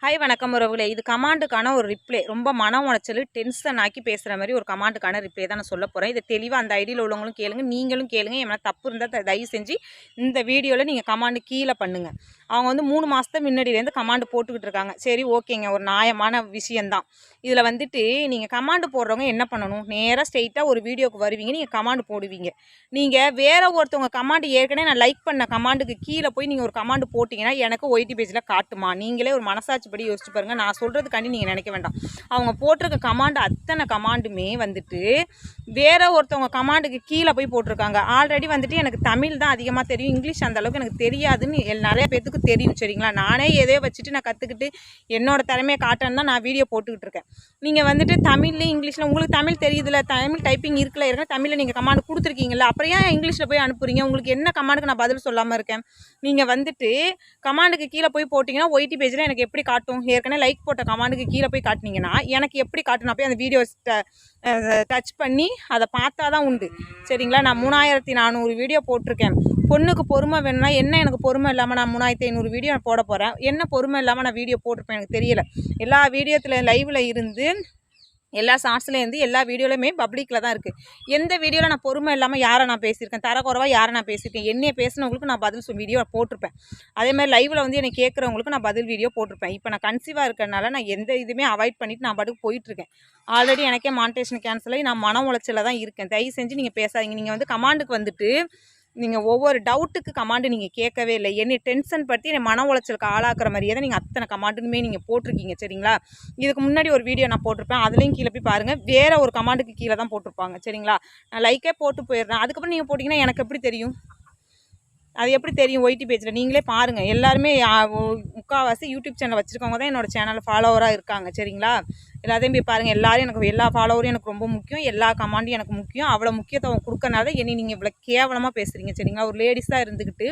Hi வணக்கம் உறவுகளே. இது கமாண்டுக்கான ஒரு ரிப்ளை. ரொம்ப மன உளைச்சல், டென்ஷன் ஆக்கி பேசுகிற மாதிரி ஒரு கமாண்டுக்கான ரிப்ளை தான் நான் சொல்ல போகிறேன். இது தெளிவாக அந்த ஐடியில் உள்ளவங்களும் கேளுங்க, நீங்களும் கேளுங்க. என் மேலே தப்பு இருந்தால் தயவு செஞ்சு இந்த வீடியோவில் நீங்கள் கமாண்டு கீழே பண்ணுங்கள். அவங்க வந்து 3 மாதத்துக்கு முன்னாடியிலேருந்து கமாண்டு போட்டுக்கிட்டு இருக்காங்க. சரி, ஓகேங்க, ஒரு நியாயமான விஷயந்தான். இதில் வந்துட்டு நீங்கள் கமாண்டு போடுறவங்க என்ன பண்ணணும்? நேராக ஸ்ட்ரெயிட்டாக ஒரு வீடியோவுக்கு வருவீங்க, நீங்கள் கமாண்டு போடுவீங்க. நீங்கள் வேறு ஒருத்தவங்க கமாண்டு ஏற்கனவே நான் லைக் பண்ண கமாண்டுக்கு கீழே போய் நீங்கள் ஒரு கமாண்டு போட்டிங்கன்னா எனக்கு ஒய்டி பேஜில் காட்டுமா? நீங்களே ஒரு மனசாட்சி படி யோசிச்சு பாருங்கள். நான் சொல்கிறதுக்காண்டி நீங்கள் நினைக்க வேண்டாம். அவங்க போட்டிருக்க கமாண்டு அத்தனை கமாண்டுமே வந்துட்டு வேற ஒருத்தவங்க கமாண்டுக்கு கீழே போய் போட்டிருக்காங்க. ஆல்ரெடி வந்துட்டு எனக்கு தமிழ் தான் அதிகமாக தெரியும், இங்கிலீஷ் அந்த அளவுக்கு எனக்கு தெரியாதுன்னு நிறைய பேத்துக்கு தெரியும். சரிங்களா? நானே எதையோ வச்சுட்டு நான் கற்றுக்கிட்டு என்னோட திறமையை காட்டன்னு தான் நான் வீடியோ போட்டுக்கிட்டு இருக்கேன். நீங்கள் வந்துட்டு தமிழ்லையும் இங்கிலீஷில் உங்களுக்கு தமிழ் தெரியுதுல, தமிழ் டைப்பிங் இருக்குல்ல, இருக்க தமிழில் நீங்கள் கமாண்டு கொடுத்துருக்கீங்களா, அப்புறம் ஏன் இங்கிலீஷில் போய் அனுப்புறீங்க? உங்களுக்கு என்ன கமாண்டுக்கு நான் பதில் சொல்லாமல் இருக்கேன்? நீங்கள் வந்துட்டு கமாண்டுக்கு கீழே போய் போட்டிங்கன்னா ஒய்டி பேஜில் எனக்கு எப்படி காட்டும்? ஏற்கனவே லைக் போட்ட கமாண்டுக்கு கீழே போய் காட்டினீங்கன்னா எனக்கு எப்படி காட்டணும்? போய் அந்த வீடியோ டச் பண்ணி அதை பார்த்தா தான் உண்டு. சரிங்களா? நான் 3400 வீடியோ போட்டிருக்கேன். பொண்ணுக்கு பொறுமை வேணும்னா என்ன? எனக்கு பொறுமை இல்லாமல் நான் 3500 வீடியோ போட போகிறேன். என்ன பொறுமை இல்லாமல் நான் வீடியோ போட்டிருப்பேன்? எனக்கு தெரியலை. எல்லா வீடியோத்தில் லைவில் இருந்து எல்லா ஷார்ட்ஸ்லேருந்து எல்லா வீடியோலையுமே பப்ளிக்கில் தான் இருக்குது. எந்த வீடியோவில் நான் பொறுமை இல்லாமல் யாரை நான் பேசியிருக்கேன்? தரக்குறைவாக யாரை நான் பேசியிருக்கேன்? என்னையை பேசினவங்களுக்கு நான் பதில் வீடியோ போட்டிருப்பேன். அதேமாதிரி லைவில் வந்து என்னை கேட்குறவங்களுக்கு நான் பதில் வீடியோ போட்டிருப்பேன். இப்போ நான் கன்சீவாக இருக்கிறனால நான் எந்த இதுவுமே அவாய்ட் பண்ணிவிட்டு நான் பாட்டுக்கு போயிட்டுருக்கேன். ஆல்ரெடி எனக்கே மானிட்டேஷன் கேன்சல் ஆகி நான் மன உளைச்சலில் தான் இருக்கேன். தயவு செஞ்சு நீங்கள் பேசாதீங்க. நீங்கள் வந்து கமாண்டுக்கு வந்துட்டு நீங்கள் ஒவ்வொரு டவுட்டுக்கு கமாண்டு நீங்கள் கேட்கவே இல்லை. என்னை டென்ஷன் படுத்தி என்னை மன உளைச்சலுக்கு ஆளாக்குற மாதிரியே தான் நீங்கள் அத்தனை கமாண்டுமே நீங்கள் போட்டிருக்கீங்க. சரிங்களா? இதுக்கு முன்னாடி ஒரு வீடியோ நான் போட்டிருப்பேன், அதுலேயும் கீழே போய் பாருங்கள். வேறு ஒரு கமாண்டுக்கு கீழே தான் போட்டிருப்பாங்க. சரிங்களா? நான் லைக்கே போட்டு போயிடுறேன். அதுக்கப்புறம் நீங்கள் போட்டிங்கன்னா எனக்கு எப்படி தெரியும்? அது எப்படி தெரியும்? ஒய்டி பேஜில் நீங்களே பாருங்கள். எல்லாருமே முக்கால்வாசி யூடியூப் சேனல் வச்சுருக்கவங்க தான் என்னோடய சேனல் ஃபாலோவராக இருக்காங்க. சரிங்களா? எல்லாத்தையும் போய் பாருங்கள். எல்லோரும் எனக்கு எல்லா ஃபாலோவரும் எனக்கு ரொம்ப முக்கியம், எல்லா கமாண்டும் எனக்கு முக்கியம். அவ்வளோ முக்கியத்துவம் கொடுக்கறனால என்னை நீங்கள் இவ்வளோ கேவலமாக பேசுகிறீங்க. சரிங்களா? ஒரு லேடிஸாக இருந்துக்கிட்டு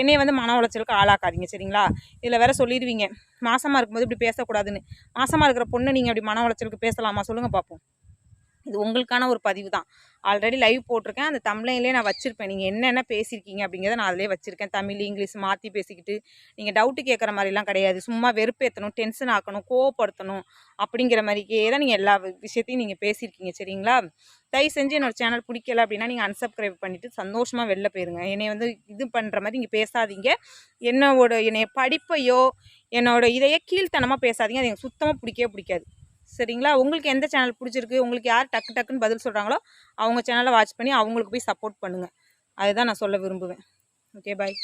என்னையை வந்து மன உளைச்சலுக்கு ஆளாக்காதீங்க. சரிங்களா? இதில் வேறு சொல்லிடுவீங்க மாசமாக இருக்கும்போது இப்படி பேசக்கூடாதுன்னு. மாசமாக இருக்கிற பொண்ணு நீங்கள் அப்படி மன உளைச்சலுக்கு பேசலாமா? சொல்லுங்கள் பார்ப்போம். இது உங்களுக்கான ஒரு பதிவு தான். ஆல்ரெடி லைவ் போட்டிருக்கேன். அந்த தம்ப்லைன்லேயே நான் வச்சுருப்பேன். நீங்கள் என்னென்ன பேசியிருக்கீங்க அப்படிங்கிறத நான் அதிலே வச்சுருக்கேன். தமிழ், இங்கிலீஷ் மாற்றி பேசிக்கிட்டு நீங்கள் டவுட்டு கேட்குற மாதிரிலாம் கிடையாது. சும்மா வெறுப்பேற்றணும், டென்ஷன் ஆக்கணும், கோவப்படுத்தணும் அப்படிங்கிற மாதிரிக்கே தான் நீங்கள் எல்லா விஷயத்தையும் நீங்கள் பேசியிருக்கீங்க. சரிங்களா? தயவு செஞ்சு என்னோடய சேனல் பிடிக்கல அப்படின்னா நீங்கள் அன்சப்ஸ்கிரைப் பண்ணிவிட்டு சந்தோஷமாக வெளில போயிருங்க. என்னை வந்து இது பண்ணுற மாதிரி நீங்கள் பேசாதீங்க. என்னைய படிப்பையோ என்னோட இதையே கீழ்த்தனமாக பேசாதீங்க. அது எனக்கு சுத்தமாக பிடிக்கவே பிடிக்காது. சரிங்களா? உங்களுக்கு எந்த சேனல் பிடிச்சிருக்கு, உங்களுக்கு யார் டக்கு டக்குன்னு பதில் சொல்கிறாங்களோ அவங்க சேனலை வாட்ச் பண்ணி அவங்களுக்கு போய் சப்போர்ட் பண்ணுங்கள். அதுதான் நான் சொல்ல விரும்புவேன். ஓகே, பாய்.